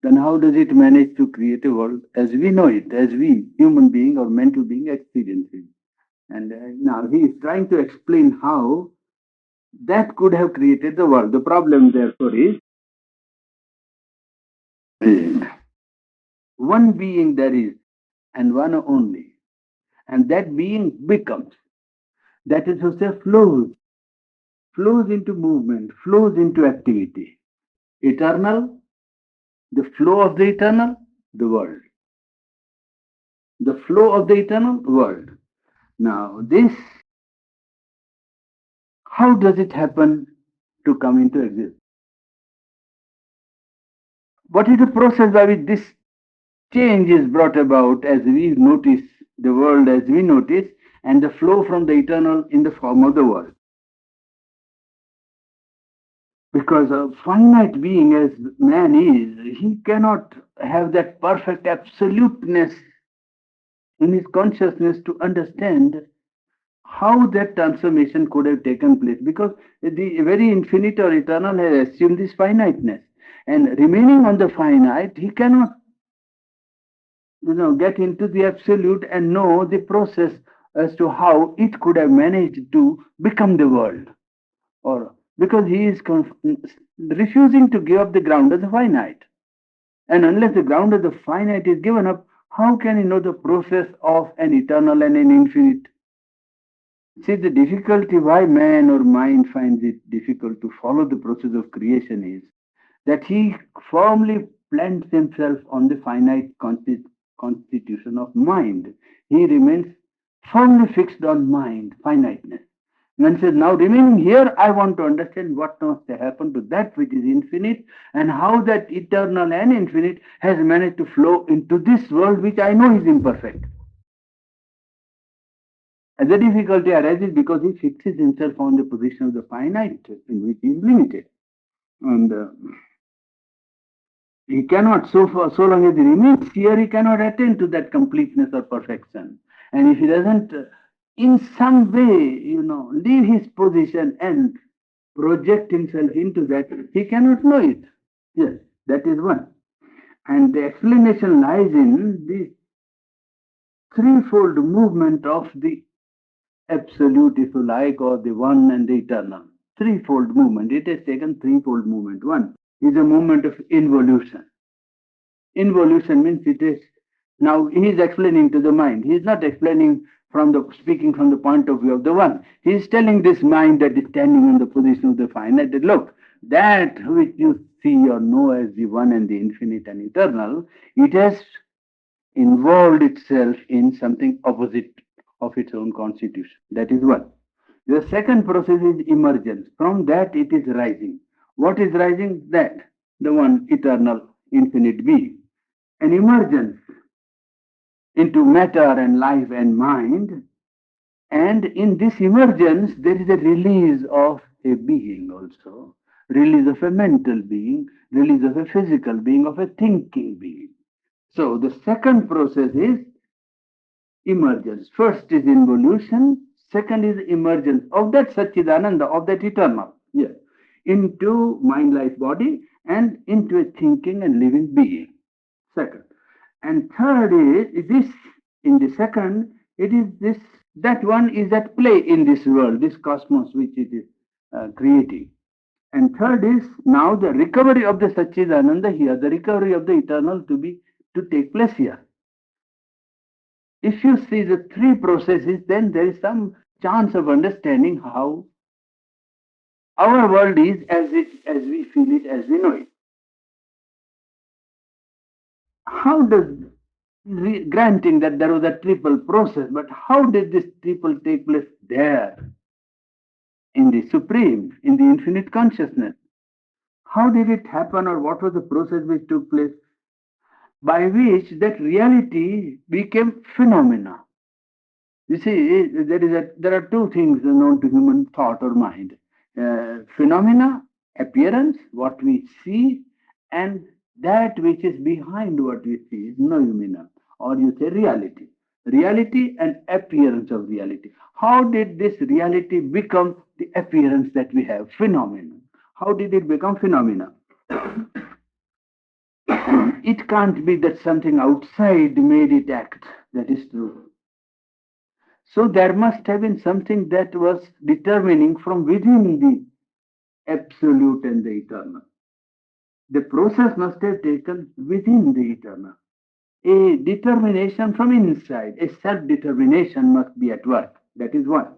then how does it manage to create a world as we know it, as we, human being or mental being, experience it? And now he is trying to explain how that could have created the world. The problem, therefore, is one being there is, and one only. And that being becomes. That is to say, flows into movement, flows into activity. Eternal, the flow of the eternal, the world. The flow of the eternal world. Now, this, how does it happen to come into existence? What is the process by which this change is brought about as we notice the world as we notice and the flow from the eternal in the form of the world? Because a finite being as man is, he cannot have that perfect absoluteness in his consciousness to understand how that transformation could have taken place, because the very infinite or eternal has assumed this finiteness, and remaining on the finite he cannot get into the absolute and know the process as to how it could have managed to become the world, or because he is refusing to give up the ground of the finite. And unless the ground of the finite is given up, how can he know the process of an eternal and an infinite? See, the difficulty why man or mind finds it difficult to follow the process of creation is that he firmly plants himself on the finite constitution of mind. He remains firmly fixed on mind, finiteness. And says, now remaining here, I want to understand what must happen to that which is infinite and how that eternal and infinite has managed to flow into this world which I know is imperfect. And the difficulty arises because he fixes himself on the position of the finite in which he is limited. And he cannot, so long as he remains here, he cannot attain to that completeness or perfection. And if he doesn't, in some way, leave his position and project himself into that, he cannot know it. Yes, that is one. And the explanation lies in the threefold movement of the absolute, if you like, or the one and the eternal. Threefold movement. It has taken threefold movement. One is a movement of involution. Involution means it is, now he is explaining to the mind. He is not explaining speaking from the point of view of the one. He is telling this mind that is standing in the position of the finite that look, that which you see or know as the one and the infinite and eternal, it has involved itself in something opposite of its own constitution. That is one. The second process is emergence. From that it is rising. What is rising? That, the one eternal, infinite being. An emergence into matter and life and mind. And in this emergence, there is a release of a being also. Release of a mental being, release of a physical being, of a thinking being. So the second process is emergence. First is involution, second is emergence of that Satchidananda, of that eternal, yes, into mind, life, body, and into a thinking and living being. Second. And third is this, in the second, it is this, that one is at play in this world, this cosmos which it is creating. And third is now the recovery of the Satchidananda here, the recovery of the eternal to take place here. If you see the three processes, then there is some chance of understanding how our world is as we feel it, as we know it. How does, granting that there was a triple process, but how did this triple take place there in the supreme, in the infinite consciousness? How did it happen, or what was the process which took place by which that reality became phenomena? You see, there are two things known to human thought or mind. Phenomena, appearance, what we see, and that which is behind what we see is noumena, or you say reality. Reality and appearance of reality. How did this reality become the appearance that we have? Phenomenon. How did it become phenomena? it can't be that something outside made it act. That is true. So there must have been something that was determining from within the absolute and the eternal. The process must have taken within the eternal. A determination from inside, a self-determination must be at work. That is one.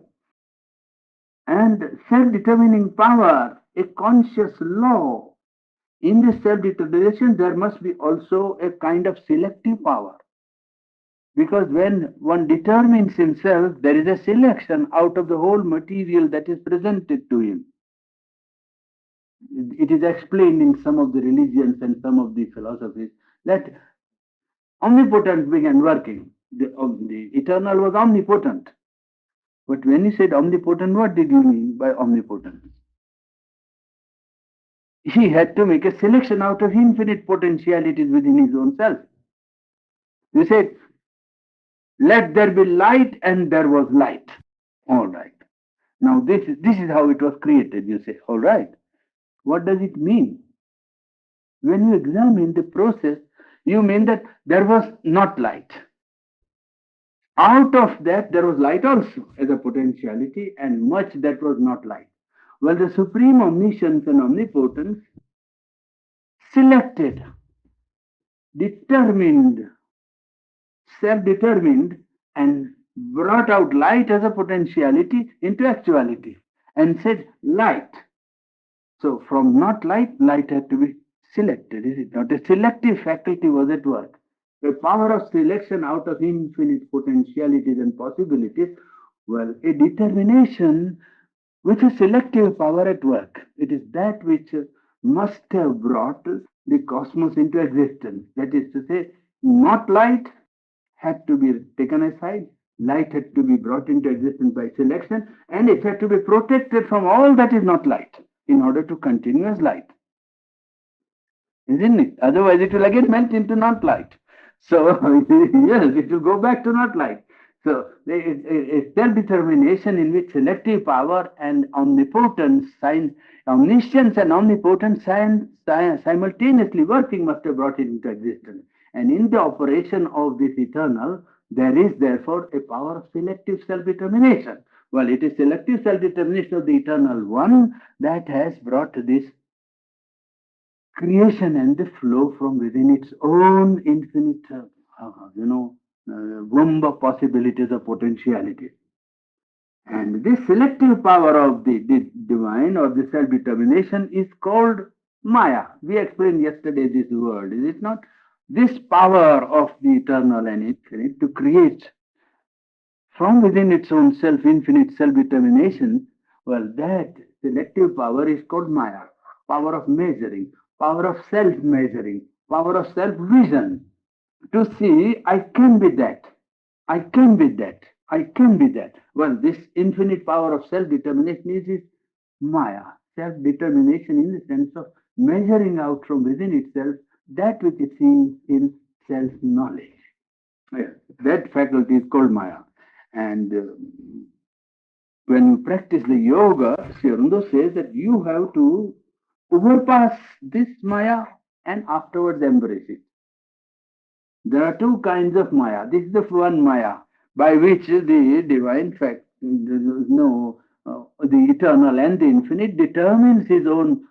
And self-determining power, a conscious law. In this self-determination, there must be also a kind of selective power. Because when one determines himself, there is a selection out of the whole material that is presented to him. It is explained in some of the religions and some of the philosophies that omnipotence began working. The eternal was omnipotent. But when he said omnipotent, what did you mean by omnipotent? He had to make a selection out of infinite potentialities within his own self. You said, let there be light, and there was light. All right. Now this is how it was created. You say, all right. What does it mean? When you examine the process, you mean that there was not light. Out of that, there was light also as a potentiality, and much that was not light. Well, the supreme omniscience and omnipotence selected, determined, self-determined, and brought out light as a potentiality into actuality and said light. So from not light, light had to be selected, is it not? A selective faculty was at work. A power of selection out of infinite potentialities and possibilities. Well, a determination with a selective power at work. It is that which must have brought the cosmos into existence. That is to say, not light had to be taken aside, light had to be brought into existence by selection, and it had to be protected from all that is not light in order to continue as light. Isn't it? Otherwise, it will again melt into not light. So, yes, it will go back to not light. So, a self-determination in which selective power and omnipotence, omniscience and omnipotence simultaneously working must have brought it into existence. And in the operation of this eternal, there is therefore a power of selective self-determination. Well, it is selective self-determination of the eternal one that has brought this creation and the flow from within its own infinite, womb of possibilities of potentiality. And this selective power of the divine or the self-determination is called Maya. We explained yesterday this word, is it not? This power of the eternal and infinite to create from within its own self, infinite self-determination, well, that selective power is called Maya, power of measuring, power of self-measuring, power of self-vision, to see, I can be that, I can be that, I can be that. Well, this infinite power of self-determination is Maya, self-determination in the sense of measuring out from within itself that which it sees in self-knowledge. Yeah, that faculty is called Maya. And when you practice the yoga, Sri Aurobindo says that you have to overpass this Maya and afterwards embrace it. There are two kinds of Maya. This is the one Maya by which the divine fact, the eternal and the infinite determines his own,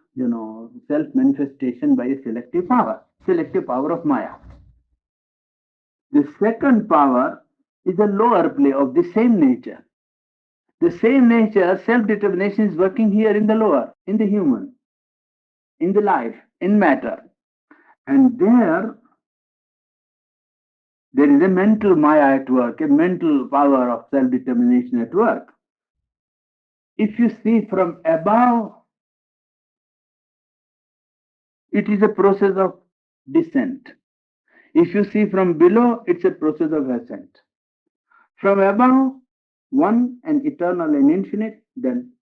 self-manifestation by a selective power of Maya. The second power is a lower play of the same nature. The same nature, self-determination is working here in the lower, in the human, in the life, in matter. And there is a mental Maya at work, a mental power of self-determination at work. If you see from above, it is a process of descent. If you see from below, it's a process of ascent. From above, one and eternal and infinite, then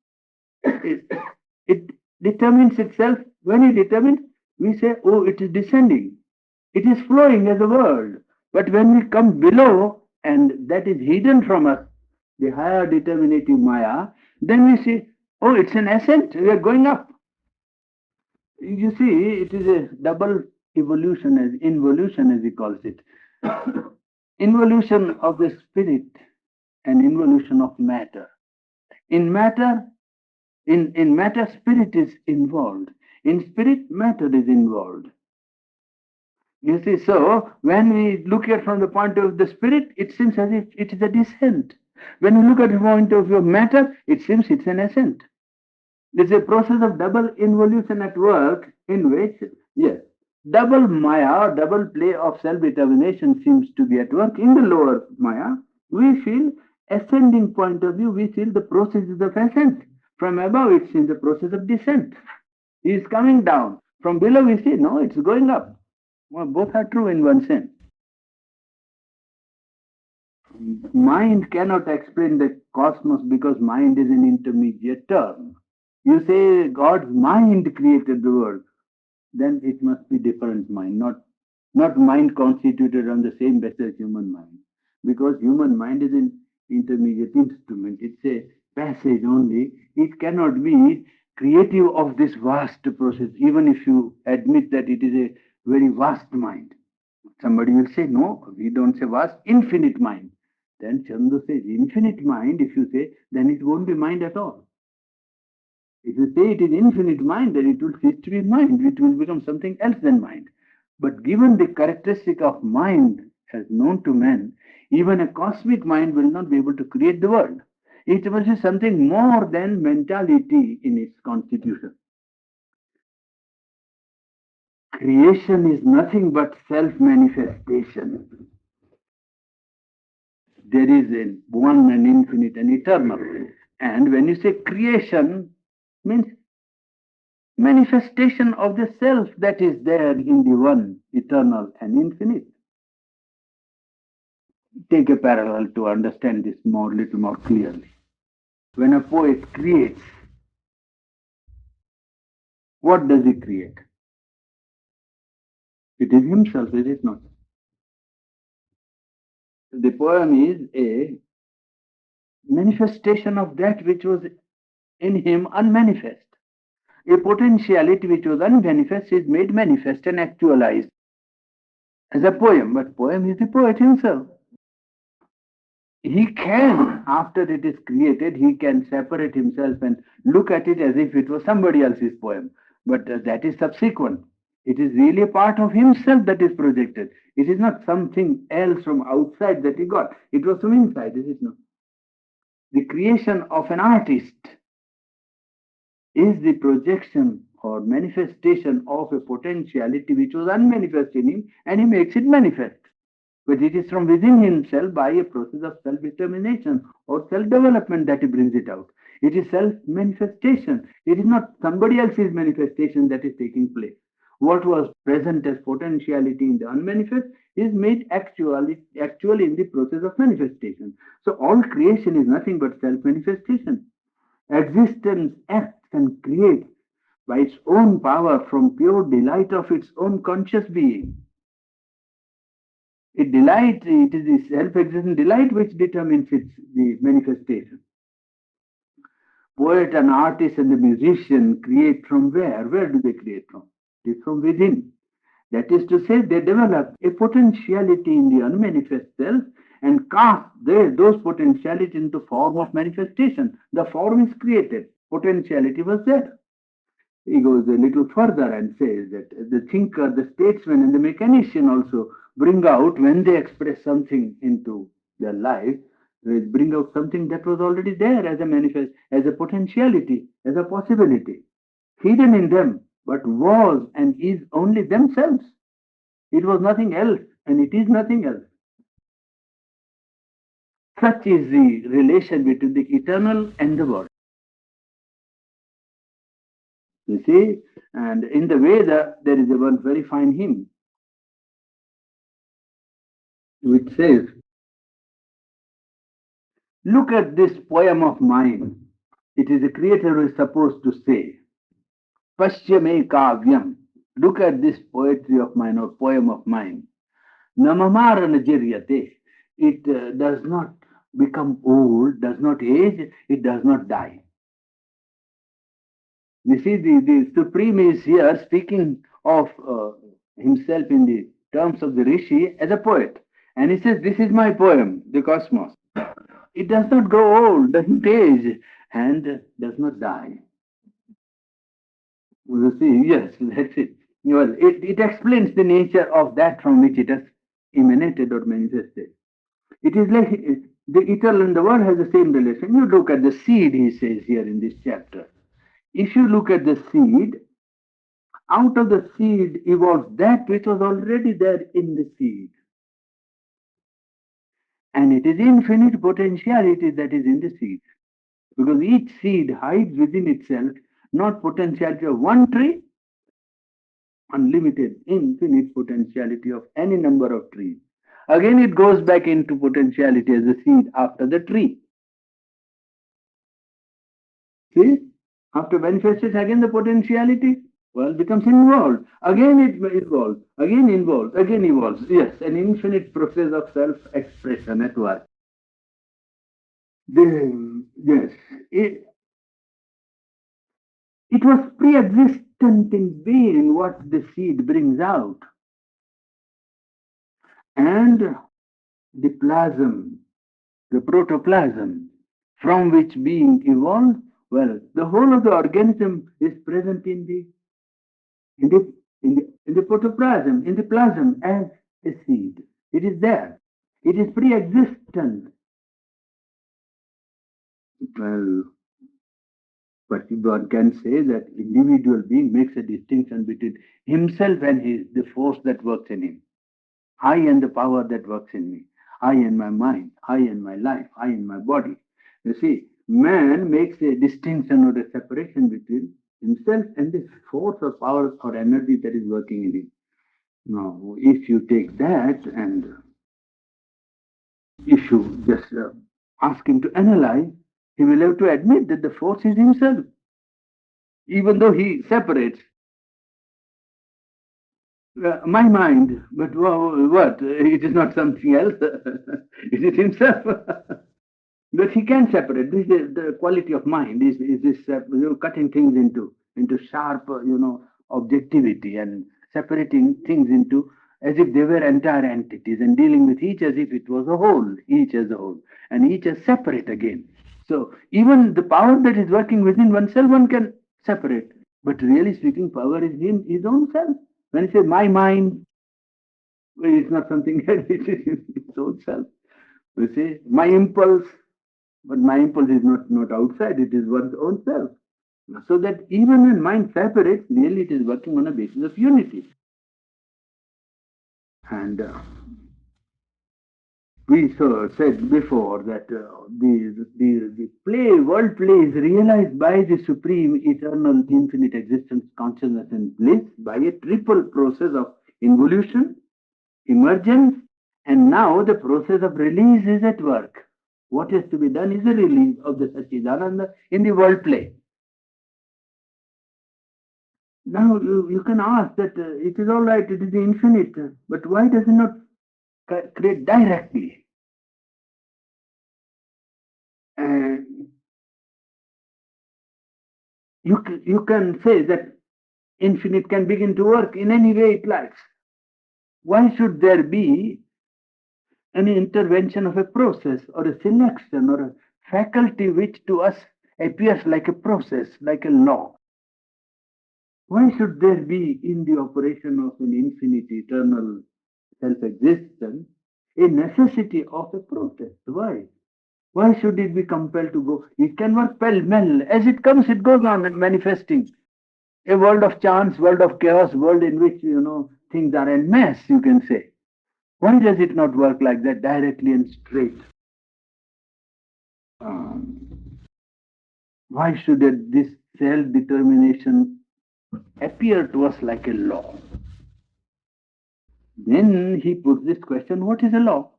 it determines itself. When it determines, we say, oh, it is descending. It is flowing as a world. But when we come below, and that is hidden from us, the higher determinative Maya, then we say, oh, it's an ascent. We are going up. You see, it is a double evolution as involution, as he calls it. Involution of the spirit and involution of matter. In matter, in matter, spirit is involved. In spirit, matter is involved. You see, so when we look at from the point of the spirit, it seems as if it is a descent. When we look at the point of view of matter, it seems it's an ascent. It's a process of double involution at work in which, yes, double maya or double play of self-determination seems to be at work. In the lower maya, we feel ascending point of view, we feel the process is of ascent. From above, it's in the process of descent. He is coming down. From below, we see, no, it's going up. Well, both are true in one sense. Mind cannot explain the cosmos because mind is an intermediate term. You say God's mind created the world, then it must be different mind, not mind constituted on the same basis as human mind. Because human mind is an intermediate instrument. It's a passage only. It cannot be creative of this vast process, even if you admit that it is a very vast mind. Somebody will say, no, we don't say vast, infinite mind. Then Chandu says, infinite mind, if you say, then it won't be mind at all. If you say it is infinite mind, then it will cease to be mind. It will become something else than mind. But given the characteristic of mind as known to men, even a cosmic mind will not be able to create the world. It must be something more than mentality in its constitution. Creation is nothing but self-manifestation. There is a one and infinite and eternal. And when you say creation, means manifestation of the self that is there in the one, eternal and infinite. Take a parallel to understand this little more clearly. When a poet creates, what does he create? It is himself, is it not? The poem is a manifestation of that which was in him unmanifest. A potentiality which was unmanifest is made manifest and actualized as a poem, but poem is the poet himself. He can, after it is created, he can separate himself and look at it as if it was somebody else's poem. But that is subsequent. It is really a part of himself that is projected. It is not something else from outside that he got. It was from inside, is it not? The creation of an artist is the projection or manifestation of a potentiality which was unmanifest in him, and he makes it manifest. But it is from within himself by a process of self-determination or self-development that he brings it out. It is self-manifestation. It is not somebody else's manifestation that is taking place. What was present as potentiality in the unmanifest is made actually in the process of manifestation. So all creation is nothing but self-manifestation. Existence acts and creates by its own power from pure delight of its own conscious being. It is the self-existent delight which determines the manifestation. Poet and artist and the musician create from where? Where do they create from? It is from within. That is to say, they develop a potentiality in the unmanifest self and cast those potentialities into form of manifestation. The form is created. Potentiality was there. He goes a little further and says that the thinker, the statesman, and the mechanician also bring out, when they express something into their life, they bring out something that was already there as a manifest, as a potentiality, as a possibility, hidden in them, but was and is only themselves. It was nothing else, and it is nothing else. Such is the relation between the eternal and the world. You see, and in the Veda, there is a one very fine hymn which says, look at this poem of mine. It is the creator who is supposed to say, Pashyame kavyam. Look at this poetry of mine or poem of mine. Namamara najiryate. It does not become old, does not age, it does not die. You see, the Supreme is here speaking of himself in the terms of the Rishi as a poet. And he says, this is my poem, The Cosmos. It does not grow old, doesn't age, and does not die. You see, yes, that's it. Well, it explains the nature of that from which it has emanated or manifested. It is like the eternal and the world has the same relation. You look at the seed, he says here in this chapter. If you look at the seed, out of the seed evolves that which was already there in the seed. And it is infinite potentiality that is in the seed. Because each seed hides within itself not potentiality of one tree, unlimited, infinite potentiality of any number of trees. Again, it goes back into potentiality as a seed after the tree. See? After manifestation, again the potentiality, well, becomes involved. Again it evolves, again involves, again evolves. Yes, an infinite process of self-expression at work. Yes, it was pre-existent in being what the seed brings out. And the plasm, the protoplasm, from which being evolved, well, the whole of the organism is present in the, in the protoplasm, in the plasm as a seed. It is there. It is pre-existent. Well, but one can say that individual being makes a distinction between himself and the force that works in him. I and the power that works in me. I and my mind. I and my life. I and my body. You see, man makes a distinction or a separation between himself and the force or power or energy that is working in him. Now, if you take that and if you just ask him to analyze, he will have to admit that the force is himself, even though he separates my mind. But what? It is not something else. It is himself. But he can separate. This is the quality of mind. Is this cutting things into sharp, objectivity and separating things into as if they were entire entities and dealing with each as if it was a whole, each as a whole, and each as separate again. So even the power that is working within oneself, one can separate. But really speaking, power is his own self. When he says my mind, well, it's not something else. It is his own self. You see, my impulse, but my impulse is not outside, it is one's own self. So that even when mind separates, really it is working on a basis of unity. And we said before that the world play is realized by the supreme, eternal, infinite existence, consciousness, and bliss by a triple process of involution, emergence, and now the process of release is at work. What is to be done is a release of the Satchidananda in the world play. Now you can ask that it is all right, it is infinite, but why does it not create directly? And you can say that infinite can begin to work in any way it likes. Why should there be an intervention of a process or a selection or a faculty which to us appears like a process, like a law? Why should there be in the operation of an infinite, eternal self-existence a necessity of a process? Why? Why should it be compelled to go? It can work pell-mell. As it comes, it goes on and manifesting. A world of chance, world of chaos, world in which, things are en masse, you can say. Why does it not work like that, directly and straight? Why should this self-determination appear to us like a law? Then he puts this question, what is a law?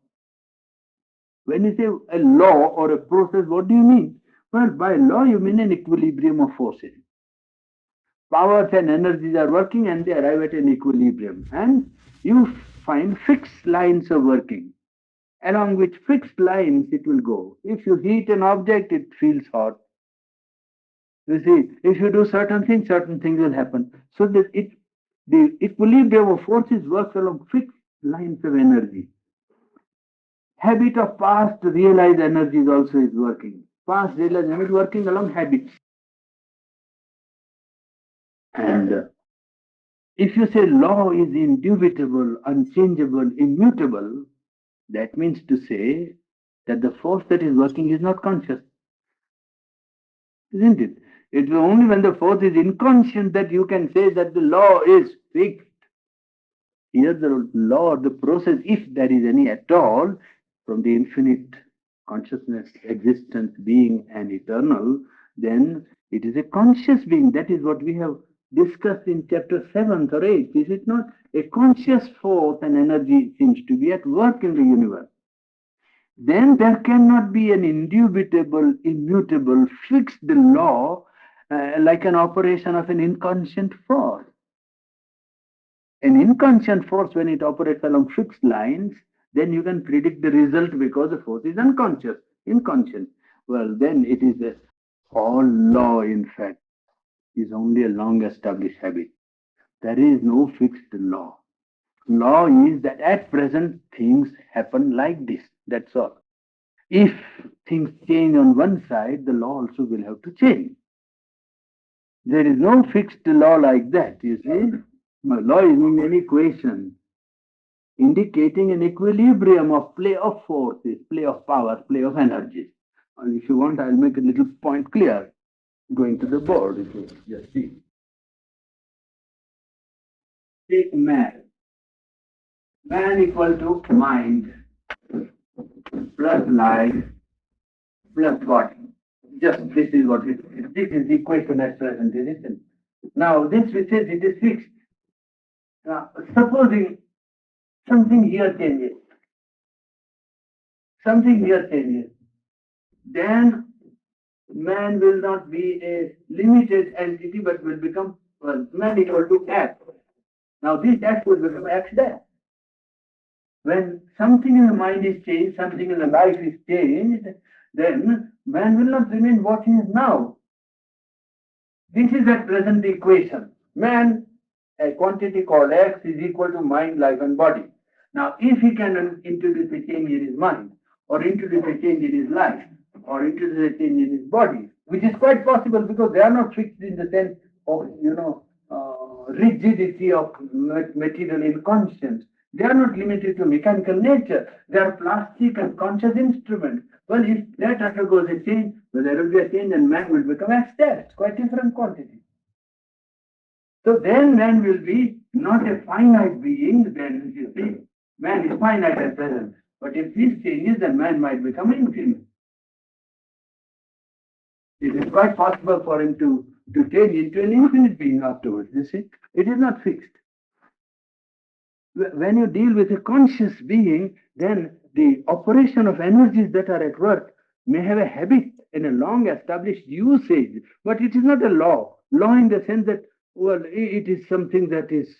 When you say a law or a process, what do you mean? Well, by law, you mean an equilibrium of forces. Powers and energies are working and they arrive at an equilibrium. And you find fixed lines of working. Along which fixed lines it will go. If you heat an object, it feels hot. You see, if you do certain things will happen. So that The equilibrium of forces works along fixed lines of energy. Habit of past realized energies also is working. Past realized energy working along habits. And if you say law is indubitable, unchangeable, immutable, that means to say that the force that is working is not conscious, isn't it? It's only when the force is inconscient that you can say that the law is fixed. Here, the law, the process, if there is any at all, from the infinite consciousness, existence, being, and eternal, then it is a conscious being. That is what we have discussed in chapter 7 or 8. Is it not? A conscious force and energy seems to be at work in the universe. Then there cannot be an indubitable, immutable, fixed law like an operation of an inconscient force. An inconscient force, when it operates along fixed lines, then you can predict the result because the force is unconscious, inconscient. Well, then it is a all law, in fact, is only a long established habit. There is no fixed law. Law is that at present things happen like this. That's all. If things change on one side, the law also will have to change. There is no fixed law like that, you see. Law is an equation indicating an equilibrium of play of forces, play of power, play of energies. And if you want, I'll make a little point clear going to the board. If you just see. Take man. Man equal to mind plus life plus body. Just this is what it is. This is the equation at present, isn't it? Now, this which says it is fixed. Now, supposing something here changes, something here changes, then man will not be a limited entity but will become, well, man equal to X. Now, this X will become X dash. When something in the mind is changed, something in the life is changed, then man will not remain what he is now. This is at present the equation. Man, a quantity called X, is equal to mind, life, and body. Now, if he can introduce a change in his mind, or introduce a change in his life, or introduce a change in his body, which is quite possible because they are not fixed in the sense of, rigidity of material inconscience. They are not limited to mechanical nature. They are plastic and conscious instruments. Well, if that undergoes a change, well, there will be a change and man will become abstract, quite different quantity. So then man will be not a finite being, then you see, man is finite at present. But if this changes, then man might become infinite. It is quite possible for him to change into an infinite being afterwards, you see. It is not fixed. When you deal with a conscious being, then the operation of energies that are at work may have a habit and a long established usage, but it is not a law. Law in the sense that, well, it is something that is,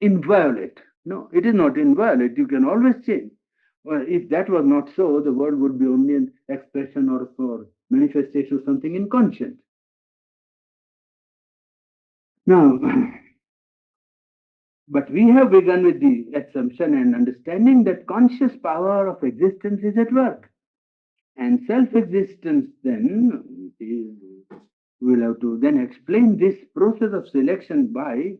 inviolate. No, it is not inviolate. You can always change. Well, if that was not so, the world would be only an expression or manifestation of something inconscient. Now, but we have begun with the assumption and understanding that conscious power of existence is at work. And self-existence then we'll have to then explain this process of selection by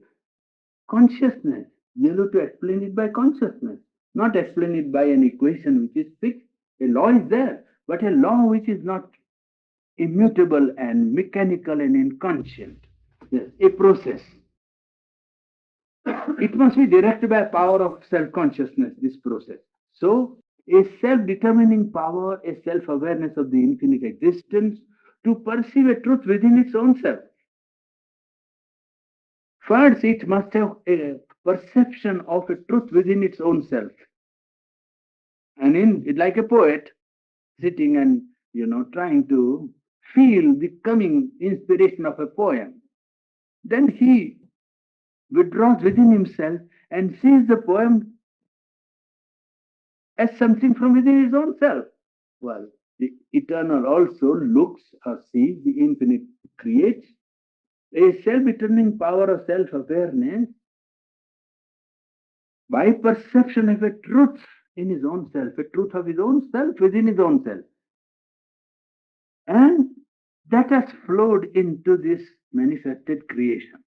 consciousness. We'll have to explain it by consciousness, not explain it by an equation which is fixed. A law is there, but a law which is not immutable and mechanical and inconscient. Yes, a process. It must be directed by power of self-consciousness, this process. So, a self-determining power, a self-awareness of the infinite existence to perceive a truth within its own self. First, it must have a perception of a truth within its own self. And like a poet sitting and, trying to feel the coming inspiration of a poem, then he withdraws within himself and sees the poem as something from within his own self. Well, the eternal also looks or sees, the infinite creates, A self-determining power of self-awareness by perception of a truth in his own self, a truth of his own self within his own self. And that has flowed into this manifested creation.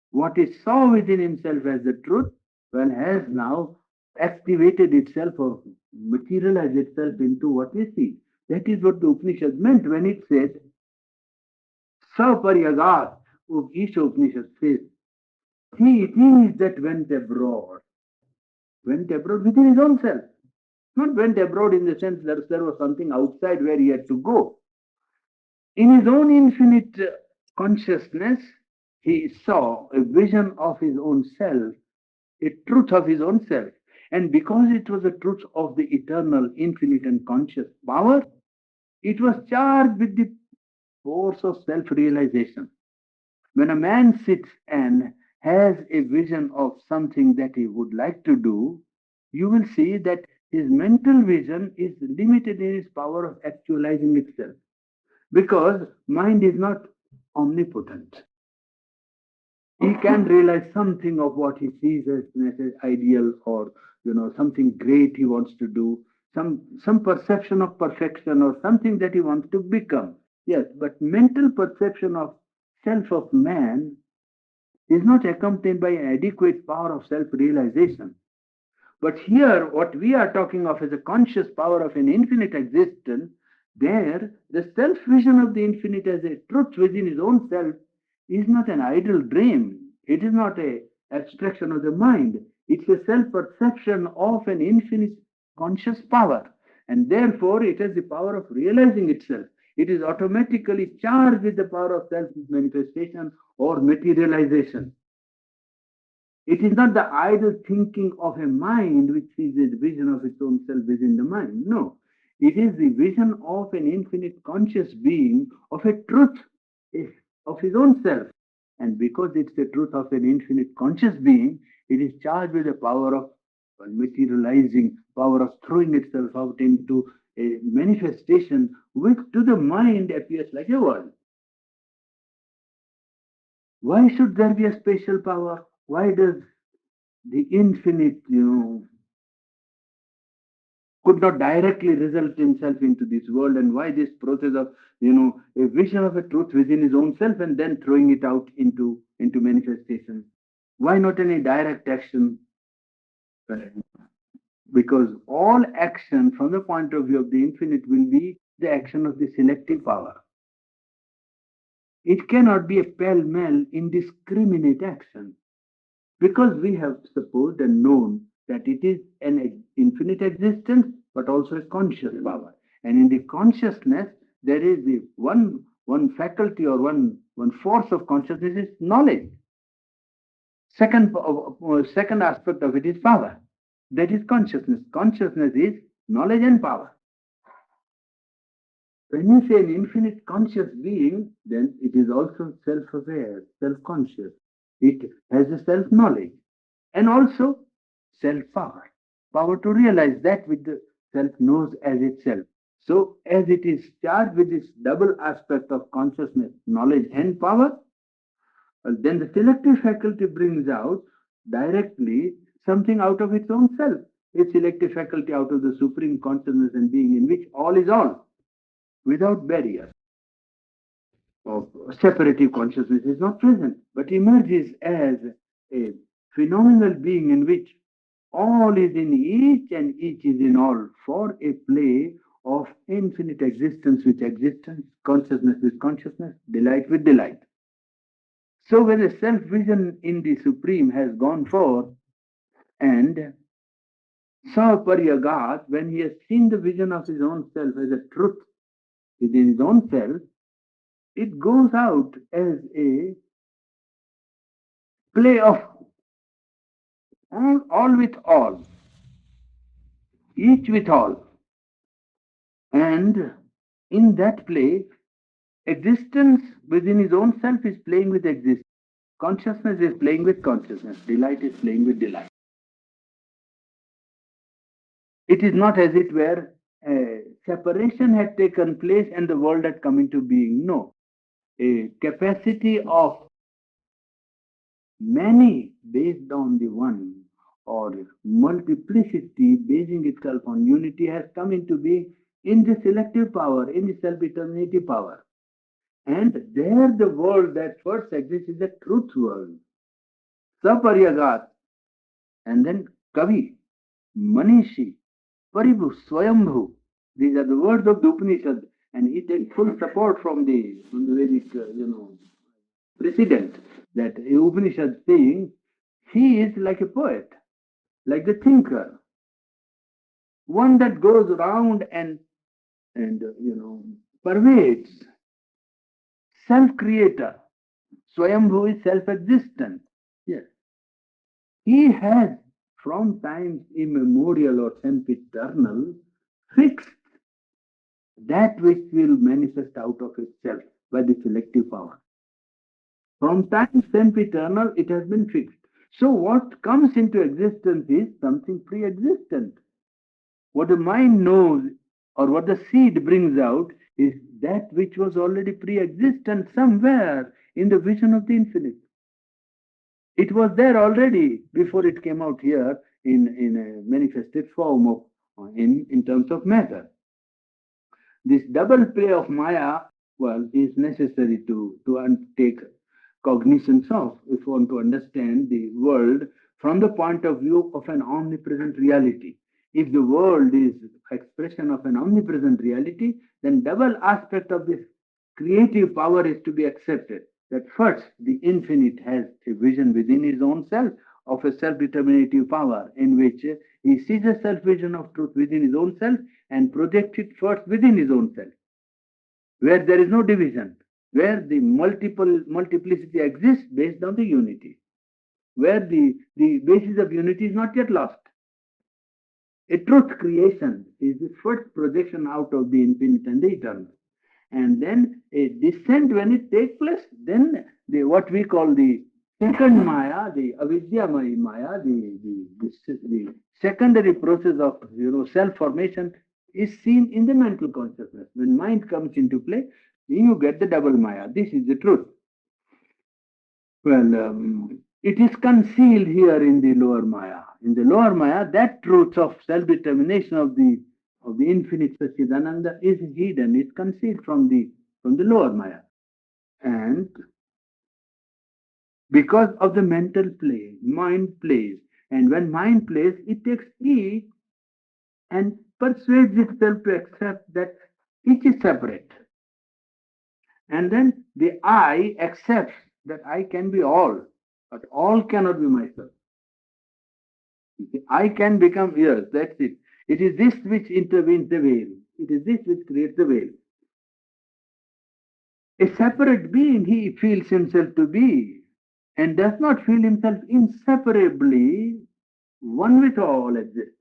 What he saw within himself as the truth, well, has now activated itself or materialized itself into what we see. That is what the Upanishad meant when it said, Saparyagat, each Upanishad says, he it is that went abroad within his own self. Not went abroad in the sense that there was something outside where he had to go. In his own infinite consciousness, he saw a vision of his own self, a truth of his own self. And because it was a truth of the eternal, infinite, and conscious power, it was charged with the force of self realization. When a man sits and has a vision of something that he would like to do, you will see that his mental vision is limited in its power of actualizing itself because mind is not omnipotent. He can realize something of what he sees as an ideal or something great he wants to do, some perception of perfection or something that he wants to become. Yes, but mental perception of self of man is not accompanied by adequate power of self-realization. But here, what we are talking of as a conscious power of an infinite existence, there, the self-vision of the infinite as a truth within his own self is not an idle dream. It is not a abstraction of the mind. It's a self-perception of an infinite conscious power. And therefore, it has the power of realizing itself. It is automatically charged with the power of self-manifestation or materialization. It is not the idle thinking of a mind which is a vision of its own self within the mind. No. It is the vision of an infinite conscious being, of a truth of his own self. And because it's the truth of an infinite conscious being, it is charged with the power of materializing, power of throwing itself out into a manifestation which to the mind appears like a world. Why should there be a special power? Why does the infinite, could not directly result himself into this world, and why this process of, a vision of a truth within his own self and then throwing it out into manifestation? Why not any direct action? Because all action from the point of view of the infinite will be the action of the selective power. It cannot be a pell-mell indiscriminate action. Because we have supposed and known that it is an infinite existence, but also a conscious power. And in the consciousness, there is the one faculty or one force of consciousness is knowledge. Second aspect of it is power. That is consciousness. Consciousness is knowledge and power. When you say an infinite conscious being, then it is also self-aware, self-conscious. It has a self-knowledge and also self-power, power to realize that which the self knows as itself. So, as it is charged with this double aspect of consciousness, knowledge, and power, then the selective faculty brings out directly something out of its own self. A selective faculty out of the supreme consciousness and being in which all is all, without barrier. Of separative consciousness is not present, but emerges as a phenomenal being in which all is in each and each is in all for a play of infinite existence with existence, consciousness with consciousness, delight with delight. So when the self-vision in the Supreme has gone forth and Saparyagat, when he has seen the vision of his own self as a truth within his own self, it goes out as a play of all with all, each with all. And in that play, existence within his own self is playing with existence. Consciousness is playing with consciousness. Delight is playing with delight. It is not as it were separation had taken place and the world had come into being. No. A capacity of many based on the one, or multiplicity basing itself on unity, has come into being in the selective power, in the self-determinative power. And there the world that first exists is the truth world. Saparyagat, and then Kavi, Manishi, Paribhu, Swayambhu. These are the words of the Upanishad, and he takes full support from the Vedic, precedent, that Upanishad saying he is like a poet, like the thinker, one that goes around and pervades, self-creator. Swayambhu is self-existent. Yes, he has from times immemorial or sempiternal fixed that which will manifest out of itself by the selective power. From time sempiternal, it has been fixed. So what comes into existence is something pre-existent. What the mind knows or what the seed brings out is that which was already pre-existent somewhere in the vision of the infinite. It was there already before it came out here in a manifested form of in terms of matter. This double play of Maya, well, is necessary to take cognizance of if you want to understand the world from the point of view of an omnipresent reality. If the world is expression of an omnipresent reality, then double aspect of this creative power is to be accepted. That first, the infinite has a vision within his own self of a self-determinative power in which he sees a self-vision of truth within his own self and projects it first within his own self, where there is no division, where the multiplicity exists based on the unity, where the basis of unity is not yet lost. A truth creation is the first projection out of the infinite and the eternal. And then a descent, when it takes place, then the what we call the second Maya, the avidyamaya Maya, the secondary process of self formation is seen in the mental consciousness. When mind comes into play, you get the double Maya. This is the truth. Well, it is concealed here in the lower Maya. In the lower Maya, that truth of self-determination of the infinite Sachidananda is hidden, is concealed from the lower Maya. And because of the mental play, mind plays. And when mind plays, it takes each and persuades itself to accept that each is separate. And then the I accepts that I can be all, but all cannot be myself. I can become ears, that's it. It is this which intervenes the veil. It is this which creates the veil. A separate being he feels himself to be and does not feel himself inseparably one with all existence.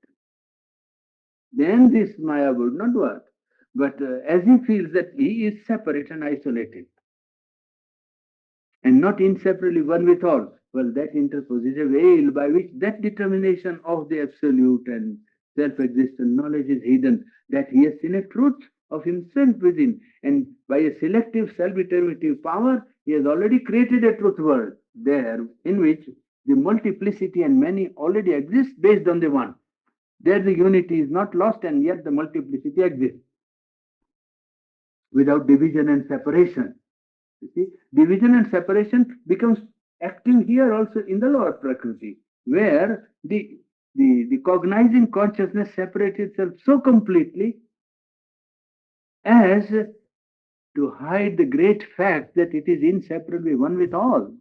Then this Maya would not work. But as he feels that he is separate and isolated and not inseparably one with all, well, that interposes a veil by which that determination of the absolute and self-existent knowledge is hidden, that he has seen a truth of himself within, and by a selective self-determinative power, he has already created a truth world there in which the multiplicity and many already exist based on the one. There the unity is not lost and yet the multiplicity exists without division and separation. You see, division and separation becomes active here also in the lower prakriti, where the cognizing consciousness separates itself so completely as to hide the great fact that it is inseparably one with all.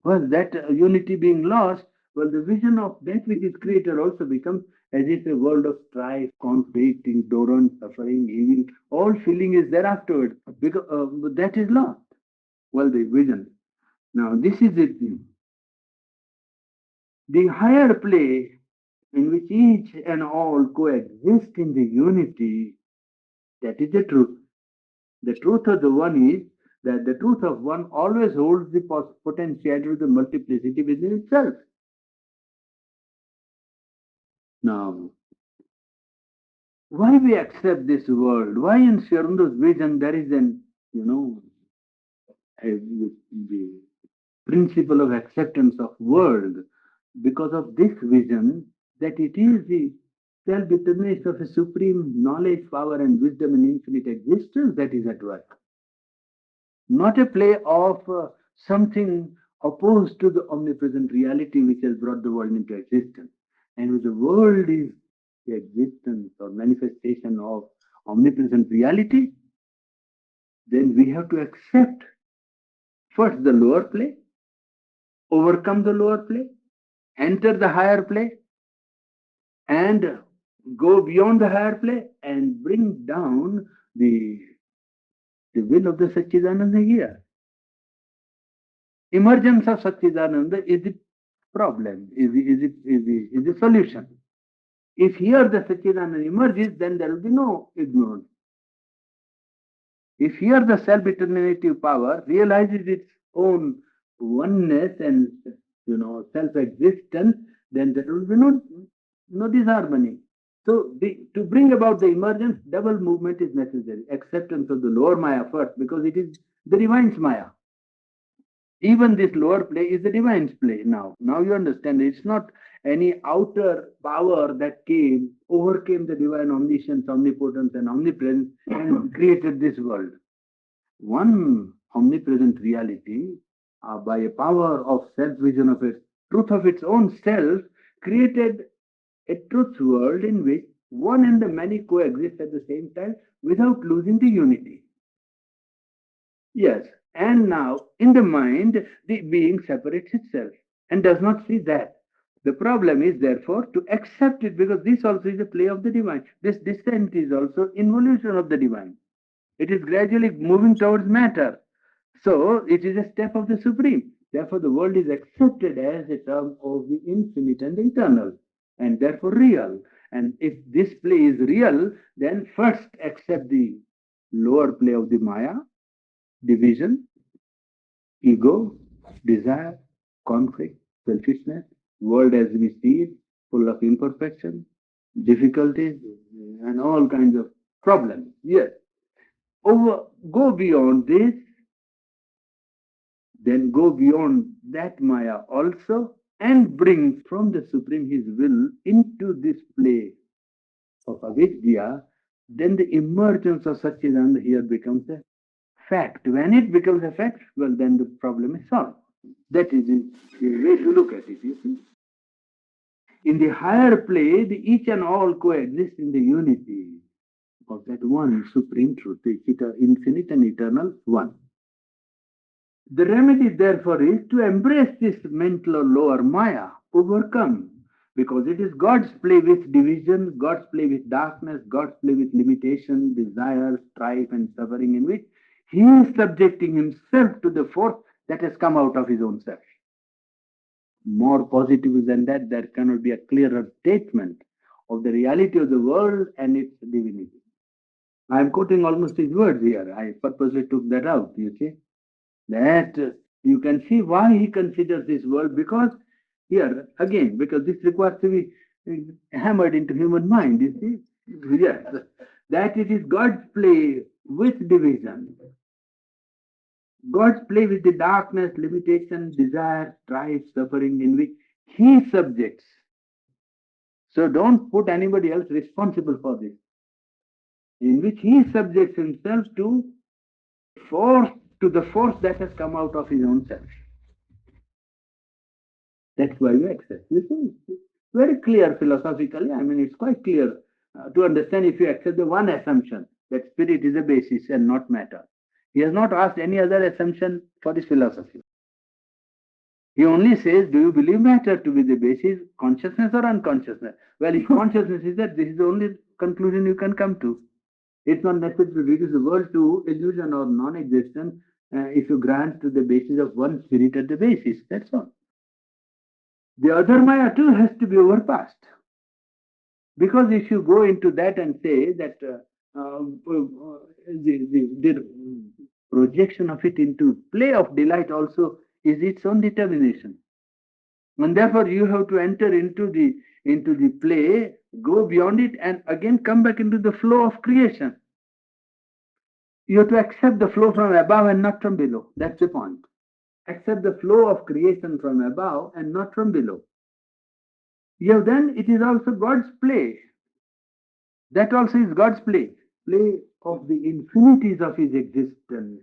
Well, that unity being lost, well, the vision of that which is creator also becomes as if a world of strife, conflict, ignorance, suffering, evil, all feeling is there afterward, because that is lost. Well, the vision. Now, this is it. The higher play in which each and all coexist in the unity, that is the truth. The truth of the one is that the truth of one always holds the potentiality of the multiplicity within itself. Now, why we accept this world? Why in Sri Aurobindo's vision there is an, a, principle of acceptance of world because of this vision that it is the self-determination of a supreme knowledge, power and wisdom and infinite existence that is at work, not a play of something opposed to the omnipresent reality which has brought the world into existence. And if the world is the existence or manifestation of omnipresent reality, then we have to accept first the lower play, overcome the lower play, enter the higher play, and go beyond the higher play and bring down the will of the Satchidananda here. Emergence of Satchidananda is the problem, is the solution. If here the Satchidananda emerges, then there will be no ignorance. If here the self-determinative power realizes its own oneness and self-existence, then there will be no disharmony. So to bring about the emergence, double movement is necessary. Acceptance of the lower Maya first, because it is the divine's Maya. Even this lower play is the divine's play now. Now you understand, it's not any outer power that overcame the divine omniscience, omnipotence, and omnipresence and created this world. One omnipresent reality, by a power of self-vision of its truth of its own self, created a truth world in which one and the many coexist at the same time without losing the unity. Yes, and now in the mind, the being separates itself and does not see that. The problem is therefore to accept it, because this also is a play of the divine. This descent is also involution of the divine. It is gradually moving towards matter. So it is a step of the supreme. Therefore, the world is accepted as a term of the infinite and the eternal, and therefore real. And if this play is real, then first accept the lower play of the Maya, division, ego, desire, conflict, selfishness, world as we see it, full of imperfection, difficulties, and all kinds of problems. Yes. Go beyond this, then go beyond that Maya also, and bring from the Supreme His will into this play of avidya, then the emergence of Satchidananda here becomes a fact. When it becomes a fact, well, then the problem is solved. That is the way to look at it, you see. In the higher play, each and all coexist in the unity of that one supreme truth, the infinite and eternal one. The remedy, therefore, is to embrace this mental or lower Maya, overcome, because it is God's play with division, God's play with darkness, God's play with limitation, desire, strife, and suffering, in which He is subjecting Himself to the force that has come out of His own self. More positive than that, there cannot be a clearer statement of the reality of the world and its divinity. I am quoting almost his words here. I purposely took that out, you see. That you can see why he considers this world, because here, again, because this requires to be hammered into human mind, you see. Yes, that it is God's play with division. God's play with the darkness, limitation, desire, strife, suffering, in which He subjects. So don't put anybody else responsible for this. In which He subjects Himself to the force that has come out of His own self. That's why we accept. You see, it's very clear philosophically. I mean, it's quite clear to understand if you accept the one assumption that spirit is a basis and not matter. He has not asked any other assumption for his philosophy. He only says, do you believe matter to be the basis, consciousness or unconsciousness? Well, if consciousness is that, this is the only conclusion you can come to. It's not necessary to reduce the world to illusion or non-existence if you grant to the basis of one spirit at the basis. That's all. The other Maya too has to be overpassed. Because if you go into that and say that the projection of it into play of delight also is its own determination. And therefore you have to enter into the play, go beyond it, and again come back into the flow of creation. You have to accept the flow from above and not from below. That's the point. accept the flow of creation from above and not from below. Yeah, then it is also God's play. That also is God's play. Play of the infinities of his existence,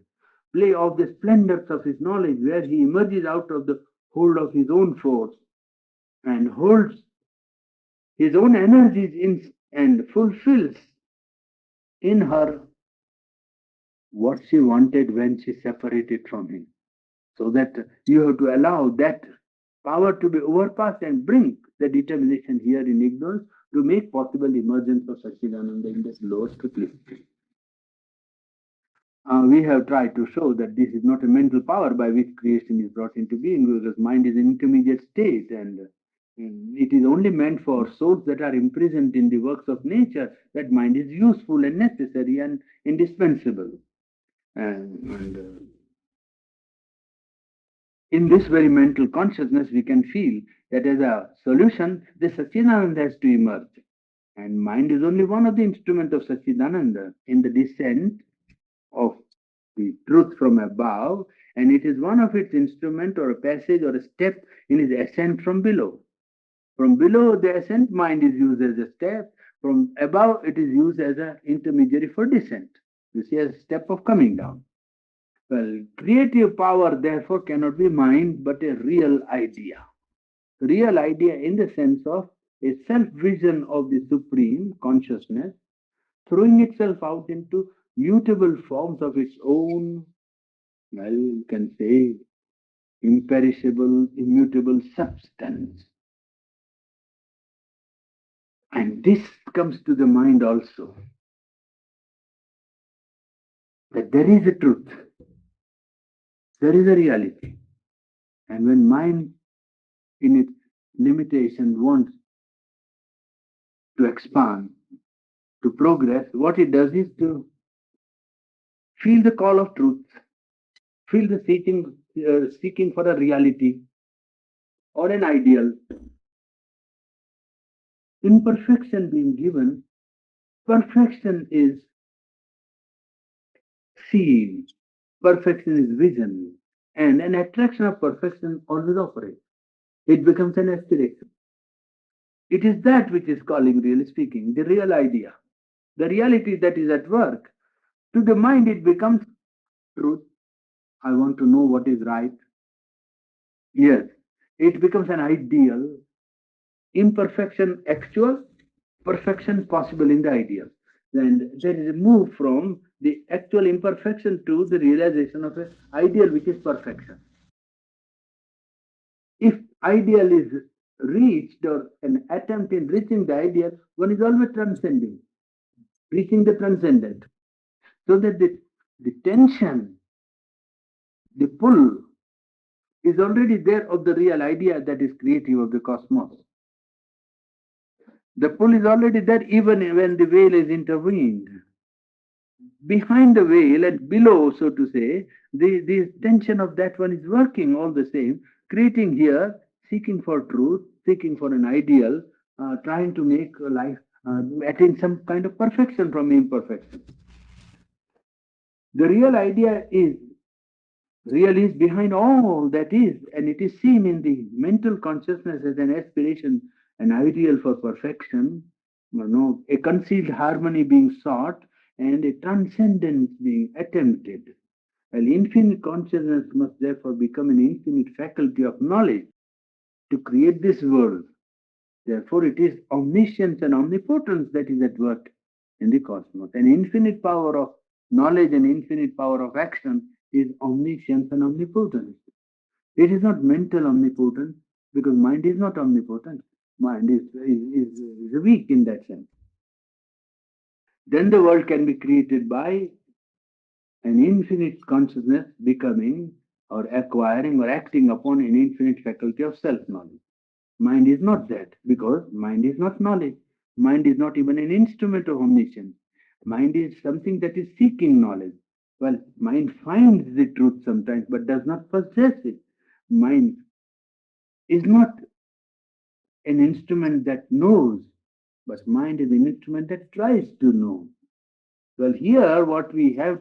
play of the splendors of his knowledge, where he emerges out of the hold of his own force and holds his own energies in and fulfills in her what she wanted when she separated from him. So that you have to allow that power to be overpassed and bring the determination here in ignorance to make possible emergence of Satchidananda in the lower truth. We have tried to show that this is not a mental power by which creation is brought into being, because mind is an intermediate state, and it is only meant for souls that are imprisoned in the works of nature that mind is useful and necessary and indispensable. And in this very mental consciousness, we can feel that as a solution, the Satchidananda has to emerge. And mind is only one of the instruments of Satchidananda in the descent of the truth from above, and it is one of its instrument or a passage or a step in his ascent from below. From below the ascent, mind is used as a step. From above, it is used as an intermediary for descent. You see, as a step of coming down. Well, creative power therefore cannot be mind but a real idea. Real idea in the sense of a self-vision of the supreme consciousness throwing itself out into mutable forms of its own, well, you can say, imperishable, immutable substance. And this comes to the mind also, that there is a truth, there is a reality. And when mind, in its limitation, wants to expand, to progress, what it does is to feel the call of truth, feel the seeking for a reality or an ideal, imperfection being given, perfection is seen, perfection is vision, and an attraction of perfection always operates. It becomes an aspiration. It is that which is calling, really speaking, the real idea, the reality that is at work. To the mind, it becomes truth. I want to know what is right. Yes, it becomes an ideal, imperfection actual, perfection possible in the ideal. And there is a move from the actual imperfection to the realization of an ideal which is perfection. If ideal is reached or an attempt in reaching the ideal, one is always transcending, reaching the transcendent. So that the tension, the pull is already there of the real idea that is creative of the cosmos. The pull is already there even when the veil is intervened. Behind the veil and below, so to say, the tension of that one is working all the same, creating here, seeking for truth, seeking for an ideal, trying to make life attain some kind of perfection from imperfection. The real is behind all that is, and it is seen in the mental consciousness as an aspiration, an ideal for perfection, a concealed harmony being sought, and a transcendence being attempted. Well, infinite consciousness must therefore become an infinite faculty of knowledge to create this world. Therefore, it is omniscience and omnipotence that is at work in the cosmos. An infinite power of knowledge and infinite power of action is omniscience and omnipotence. It is not mental omnipotence because mind is not omnipotent. Mind is weak in that sense. Then the world can be created by an infinite consciousness becoming or acquiring or acting upon an infinite faculty of self-knowledge. Mind is not that because mind is not knowledge. Mind is not even an instrument of omniscience. Mind is something that is seeking knowledge. Well, mind finds the truth sometimes but does not possess it. Mind is not an instrument that knows, but mind is an instrument that tries to know. Well, here what we are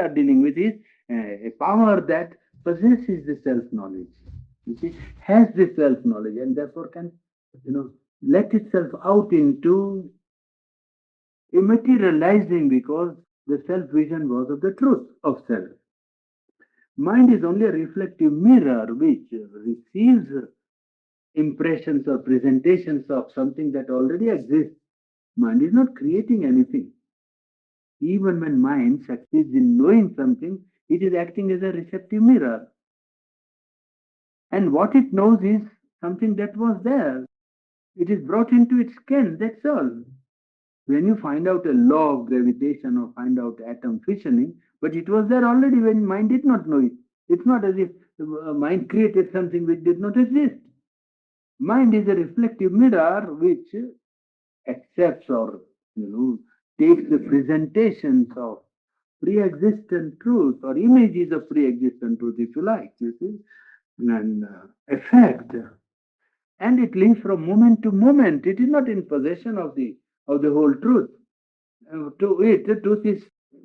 dealing with is a power that possesses the self-knowledge, you see, has the self-knowledge, and therefore can, let itself out into a materializing because the self-vision was of the truth of self. Mind is only a reflective mirror which receives impressions or presentations of something that already exists. Mind is not creating anything. Even when mind succeeds in knowing something, it is acting as a receptive mirror. And what it knows is something that was there. It is brought into its ken, that's all. When you find out a law of gravitation or find out atom fissioning, but it was there already when mind did not know it. It's not as if mind created something which did not exist. Mind is a reflective mirror which accepts or takes the presentations of pre-existent truth or images of pre-existent truth, if you like, you see, and effect, and it lives from moment to moment. It is not in possession of the whole truth. To it, the truth is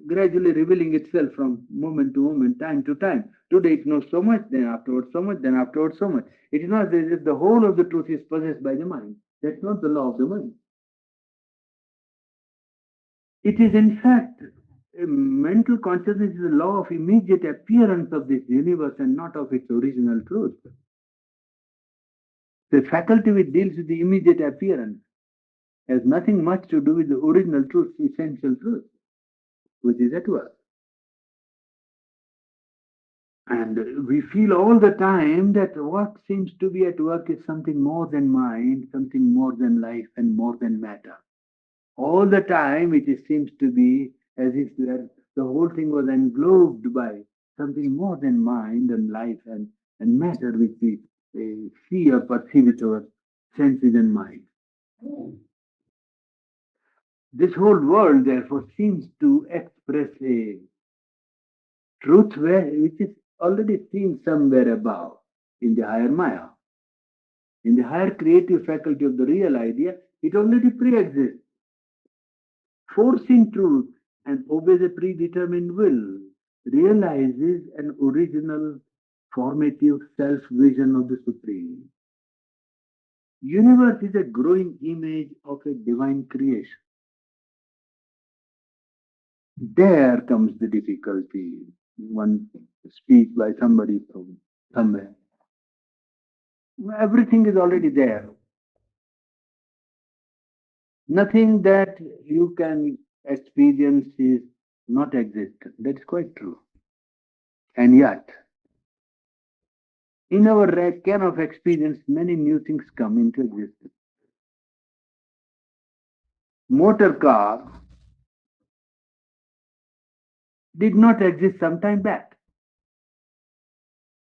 gradually revealing itself from moment to moment, time to time. Today it knows so much, then afterwards so much, then afterwards so much. It is not as if the whole of the truth is possessed by the mind. That's not the law of the mind. It is, in fact, a mental consciousness is a law of immediate appearance of this universe and not of its original truth. The faculty which deals with the immediate appearance has nothing much to do with the original truth, essential truth, which is at work. And we feel all the time that what seems to be at work is something more than mind, something more than life, and more than matter. All the time, seems to be as if the whole thing was englobed by something more than mind and life and matter, which we see or perceive with our senses and mind. This whole world, therefore, seems to express a truth which is already seen somewhere above in the higher Maya. In the higher creative faculty of the real idea, it already pre-exists. Forcing truth and obeys a predetermined will realizes an original formative self-vision of the Supreme. Universe is a growing image of a divine creation. There comes the difficulty. One speech by somebody from somewhere. Everything is already there. Nothing that you can experience is not existent. That's quite true. And yet, in our can of experience, many new things come into existence. Motor car did not exist some time back,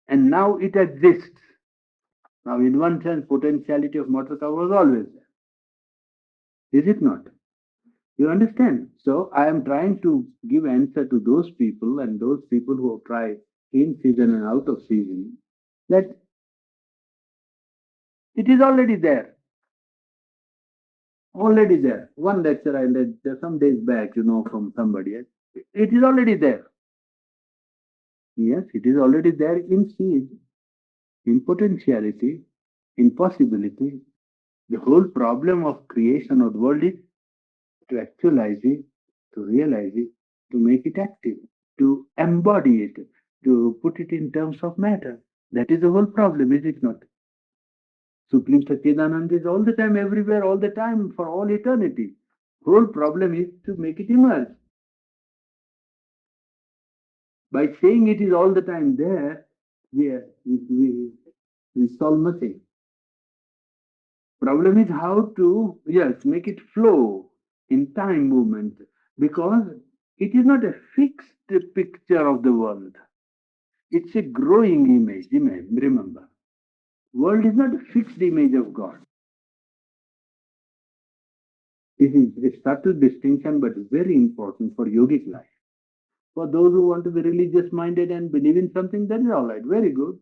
and now it exists. Now, in one sense, potentiality of motor car was always there. Is it not? You understand? So I am trying to give answer to those people and those people who try in season and out of season that it is already there. Already there. One lecture I read some days back, from somebody. It is already there. Yes, it is already there in seed, in potentiality, in possibility. The whole problem of creation of the world is to actualize it, to realize it, to make it active, to embody it, to put it in terms of matter. That is the whole problem, is it not? Supreme Satchidananda is all the time, everywhere, all the time, for all eternity. Whole problem is to make it emerge. By saying it is all the time there, we solve nothing. Problem is how to, yes, make it flow in time movement, because it is not a fixed picture of the world. It's a growing image, remember. World is not a fixed image of God. This is a subtle distinction, but very important for yogic life. For those who want to be religious minded and believe in something, that is all right, very good.